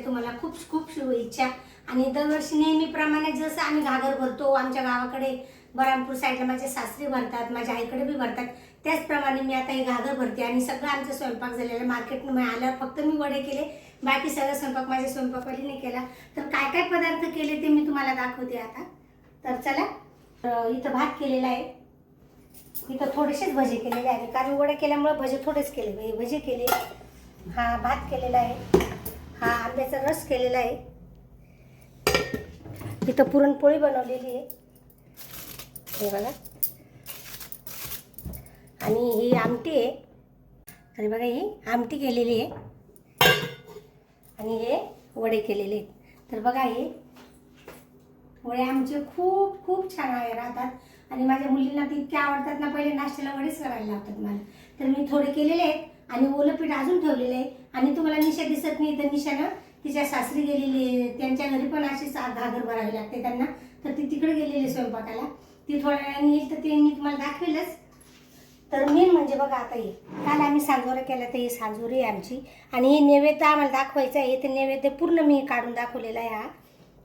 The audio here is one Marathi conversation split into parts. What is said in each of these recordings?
तुम्हाला खूप खूप शुभेच्छा. आणि दरवर्षी नेहमीप्रमाणे जसं आम्ही घागर भरतो, आमच्या गावाकडे बरामपूर साईडला माझे सासरी भरतात, माझ्या आईकडे बी भरतात, त्याचप्रमाणे मी आता हे घागर भरते. आणि सगळं आमचा स्वयंपाक झालेला, मार्केटमध्ये आल्यावर फक्त मी वडे केले, बाकी सगळं स्वयंपाक माझ्या स्वयंपाकवालीने केला. तर काय काय पदार्थ केले ते मी तुम्हाला दाखवते आता. तर चला, इथं भात केलेला आहे, इथं थोडेसेच भजे केलेले आहे, कारण वडे केल्यामुळे भजे थोडेच केले, भजे केले. हा भात केलेला आहे, हा आंब्याचा रस केलेला आहे, इथं पुरणपोळी बनवलेली आहे हे बघा, आणि ही आमटी आहे. आणि बघा ही आमटी केलेली आहे, आणि हे वडे केलेले आहेत. तर बघा हे वडे आमचे खूप खूप छान राहतात, आणि माझ्या मुलींना ते इतके आवडतात ना, पहिले नाश्त्याला वडेच करायला लावतात मला. तर मी थोडे केलेले आहेत, आणि ओलं पीठ अजून ठेवलेलं आहे. आणि तुम्हाला निशा दिसत नाही, तर निशानं तिच्या सासरी गेलेली आहे, त्यांच्या घरी पण अशीच घागर भरावी लागते त्यांना, तर ती तिकडे गेलेली स्वयंपाकाला. ती थोड्या वेळाने येईल, तर ते मी तुम्हाला दाखवेलच. तर मेन म्हणजे बघा, आता हे काल आम्ही सांजोरा केला, तर ही सांजोरी आहे आमची, आणि हे नैवेद्य आम्हाला दाखवायचं आहे. ते नैवेद्य पूर्ण मी काढून दाखवलेला आहे.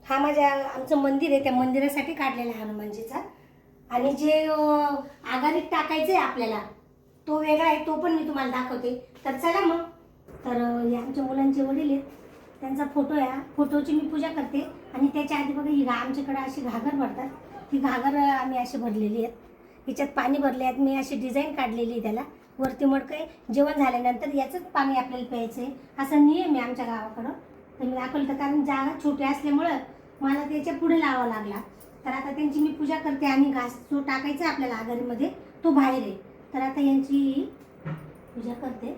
हा आमचं मंदिर आहे, त्या मंदिरासाठी काढलेला आहे हनुमानजीचा. आणि जे आघाडीत टाकायचं आहे आपल्याला, तो वेगळा आहे, तो पण मी तुम्हाला दाखवते. तर चला मग. तर हे आमच्या मुलांचे वडील आहेत, त्यांचा फोटो आहे, फोटोची मी पूजा करते. आणि त्याच्या आधी बघा, ही आमच्याकडे अशी घागर भरतात, ती घागर आम्ही अशी भरलेली आहेत, हिच्यात पाणी भरले आहेत, मी अशी डिझाईन काढलेली आहे त्याला. वरती मडकं जेवण झाल्यानंतर याचंच पाणी आपल्याला प्यायचं आहे, असा नियम आहे आमच्या गावाकडं. तर मी दाखवलं, तर कारण जागा छोटी असल्यामुळं मला त्याच्या पुढे लावावं लागला. तर आता त्यांची मी पूजा करते, आणि घास जो टाकायचा आपल्याला आघाडीमध्ये तो बाहेर आहे. तर आता यांची पूजा करते.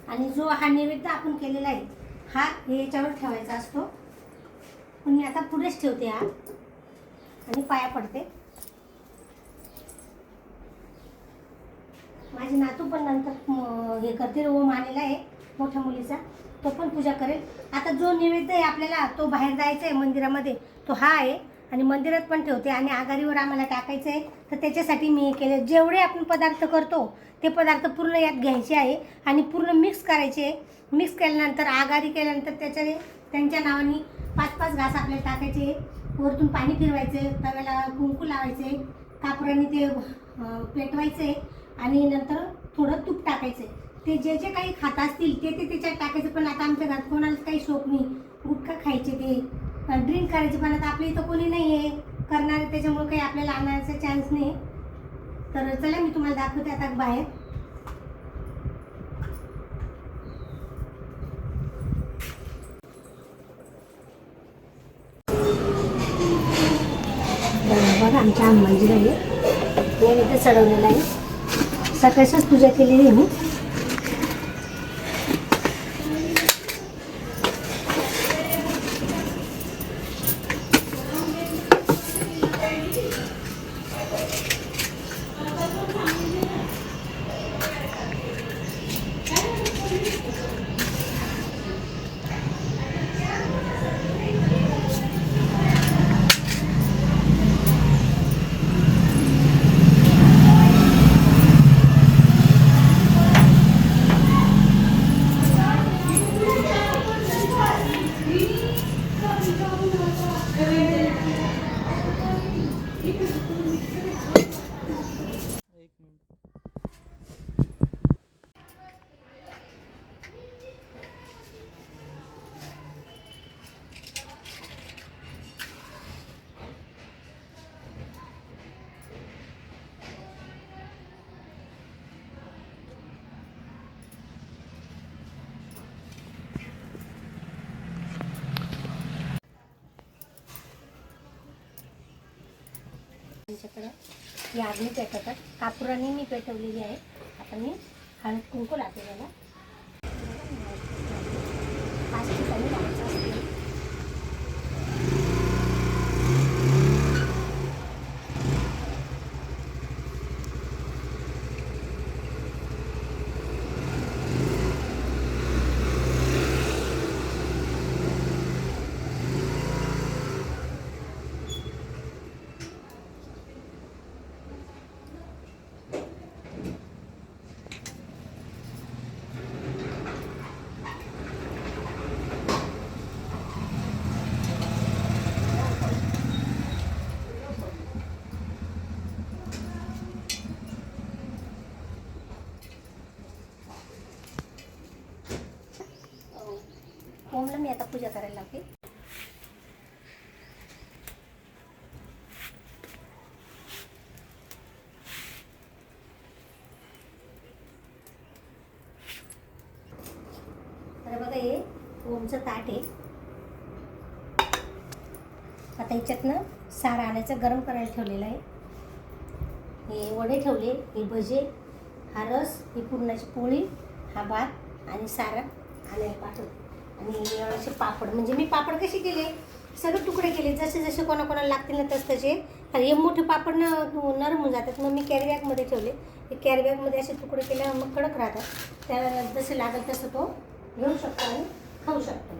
आणि जो हा नैवेद्य आपण केलेला आहे, हा याच्यावर ठेवायचा असतो. पण मी आता पुढेच ठेवते हा, आणि पाया पडते. माझी नातू पण नंतर हे करते, ओम आलेला आहे मोठ्या मुलीचा, तो पण पूजा करेल. आता जो नैवेद्य आहे आपल्याला, तो बाहेर जायचा आहे मंदिरामध्ये, तो हा आहे, आणि मंदिरात पण ठेवते. आणि आघाडीवर आम्हाला टाकायचं आहे, तर त्याच्यासाठी मी हे केले. जेवढे आपण पदार्थ करतो ते पदार्थ पूर्ण यात घ्यायचे आहे, आणि पूर्ण मिक्स करायचे. मिक्स केल्यानंतर आघाडी केल्यानंतर त्यांच्या नावाने 5-5 घास आपल्याला टाकायचे. वरतून पाणी फिरवायचे, तव्याला कुंकू लावायचे, कापराने ते पेटवायचे, आणि नंतर थोडं तूप टाकायचं. ते जे जे काही खात असतील ते त्याच्यात टाकायचं. पण आता आमच्या घरात कोणालाच काही शौक नाही, गुटखा खायचे, ते ड्रिंक करायचे, पण आता आपल्या इथं कोणी नाही आहे करणारे, त्याच्यामुळे काही आपल्याला आणायचा चान्स नाही. तर चला, मी तुम्हाला दाखवते आता बाहेर. बघा, आमच्या हनुमानजीला नैवेद्य चढवलेला आहे, सकाळीच पूजा केलेली आहे मी. त्यांच्याकडे ही आगनी पेटवतात, कापुराने मी पेटवलेली आहे. आता मी हळद कुंकू लागते त्याला, 5 ठिकाणी लावायचं असते. ओमला मी आता पूजा करायला लावते. तर बघा हे ओमचं ताट आहे. आता ह्याच्यातनं सार आणायचं गरम करायला ठेवलेलं आहे. हे वडे ठेवले, हे भजे, हा रस, ही पुरणाची पोळी, हा भात आणि सारा आणायला पाठवते. आणि असे पापड, म्हणजे मी पापड कसे केले, सगळे तुकडे केले जसे जसे कोणाकोणाला लागतील ना तसे. आणि हे मोठे पापड ना नरम होऊन जातात, मग मी कॅरी बॅगमध्ये ठेवले. हे कॅरी बॅगमध्ये असे तुकडे केल्यावर मग कडक राहतात. त्याला जसे लागेल तसं तो घेऊ शकतो आणि खाऊ शकतो.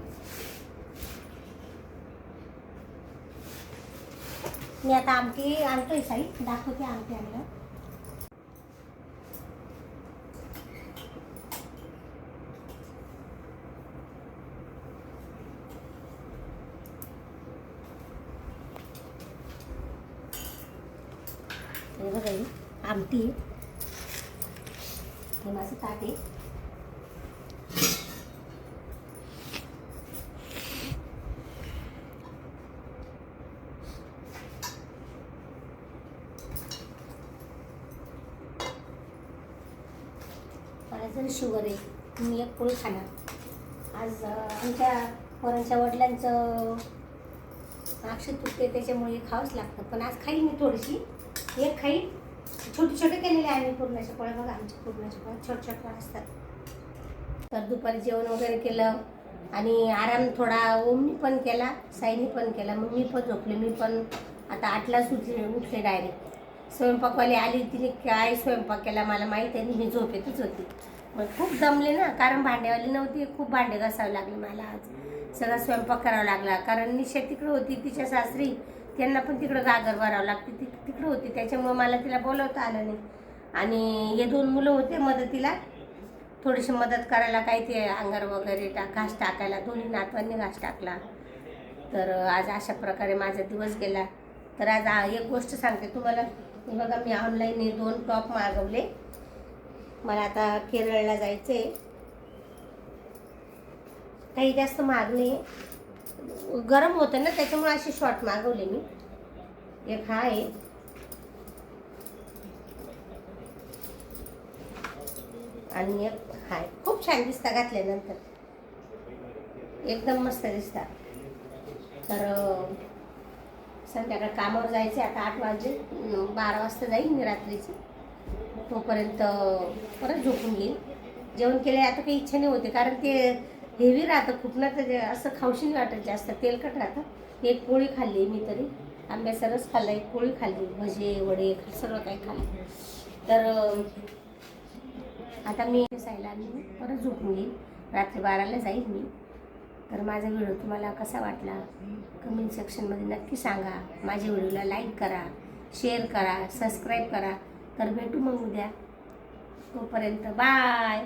मी आता आमटी आणतोय साई, दाखवते आमटी आणलं. हे बघा ही आमटी, हे माझं ताट आहे. मला जर शुगर आहे, मी एक पोळी खाणार. आज आमच्या पोरांच्या वडिलांचं अक्षय तृतीया, त्याच्यामुळे खावंच लागतं. पण आज खाईन मी थोडीशी, एक खाईन. छोटे छोटे केलेले आहे मी पुरणाच्या पोळ्या. बघा आमच्या पुरणाच्या पोळ्या छोटे छोटे असतात. तर दुपारी जेवण वगैरे केलं आणि आराम थोडा ओमनी पण केला, साईनी पण केला. मग मी पण झोपले. मी पण आता 8लाच उठले डायरेक्ट. स्वयंपाकवाली आली, तिने काय स्वयंपाक केला मला माहीत आहे, मी झोपेतच होती. मग खूप दमले ना, कारण भांडेवाली नव्हती. खूप भांडे घासावे लागले मला आज. सगळा स्वयंपाक करावा लागला, कारण निशा तिकडे होती, तिच्या सासरी, त्यांना पण तिकडं गागर भरावं लागते, ती तिकडं होती. त्याच्यामुळे मला तिला बोलवता आलं नाही. आणि हे 2 मुलं होते मदतीला, थोडीशी मदत करायला, काय ते अंगार वगैरे घास टाकायला. दोन्ही नातवांनी घास टाकला. तर आज अशा प्रकारे माझा दिवस गेला. तर आज एक गोष्ट सांगते तुम्हाला. बघा मी ऑनलाईन 2 टॉप मागवले. मला आता केरळला जायचं आहे. काही जास्त महाग नाही, गरम होतं ना त्याच्यामुळे असे शॉर्ट मागवले मी. एक हा आहे आणि एक हा आहे. खूप छान दिसता घातल्यानंतर, एकदम मस्त दिसतात. तर संध्याकाळ कामावर जायचे. आता 8 वाजले, 12 वाजता जाईल मी रात्रीची. तोपर्यंत परत झोपून येईल. जेवण केले आता काही इच्छा नाही होते, कारण ते हेवी राहतं खूप ना, तर असं खाऊशी नाही वाटत, जास्त तेलकट राहतं. एक पोळी खाल्ली मी, तरी आंब्याचा रस खाल्ला, एक पोळी खाल्ली, भजे वडे सर्व काही खाल्लं. तर आता मी साईला आणि परत झोपून येईल. रात्री 12ला जाईल मी. तर माझा व्हिडिओ तुम्हाला कसा वाटला कमेंट सेक्शनमध्ये नक्की सांगा. माझ्या व्हिडिओला लाईक करा, शेअर करा, सबस्क्राईब करा. तर भेटू मग उद्या. तोपर्यंत बाय.